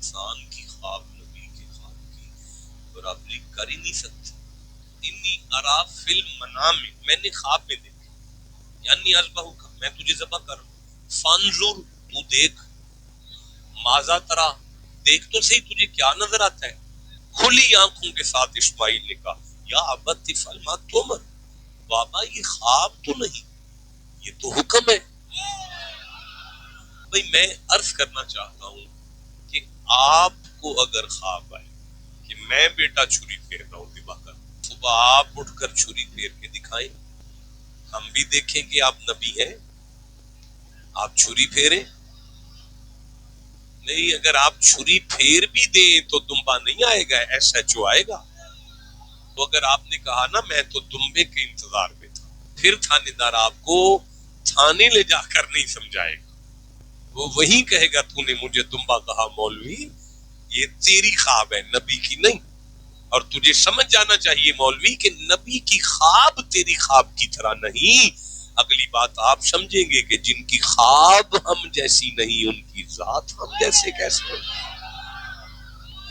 انسان کی خواب نبی کے خواب کی برابری کر ہی نہیں سکتے. انی ارا فی المنام، میں نے خواب میں دیکھا، یعنی ازبہو کا، میں تجھے ذبح کر رہا ہوں. فانظر، تو دیکھ، ماذا ترا، دیکھ تو صحیح تجھے کیا نظر آتا ہے. کھلی آنکھوں کے ساتھ اسماعیل نے کہا یا ابت افعل ما تؤمر، بابا یہ خواب تو نہیں، یہ تو حکم ہے. بھئی میں عرض کرنا چاہتا ہوں کہ آپ کو اگر خواب آئے کہ میں بیٹا چھری پھیر رہا ہوں ذبح کر، صبح آپ اٹھ کر چھری پھیر کے دکھائیں، ہم بھی دیکھیں کہ آپ نبی ہیں، آپ چھری پھیریں. نہیں، اگر آپ چھری پھیر بھی دیں تو دمبا نہیں آئے گا، ایس ایچ او آئے گا. تو اگر آپ نے کہا نا میں تو دمبے کے انتظار میں تھا، پھر تھانے دار آپ کو تھانے لے جا کر نہیں سمجھائے گا، وہ وہیں کہے گا تو نے مجھے دمبا کہا مولوی، یہ تیری خواب ہے نبی کی نہیں. اور تجھے سمجھ جانا چاہیے مولوی کہ نبی کی خواب تیری خواب کی طرح نہیں. اگلی بات آپ سمجھیں گے کہ جن کی خواب ہم جیسی نہیں ان کی ذات ہم جیسے کیسے.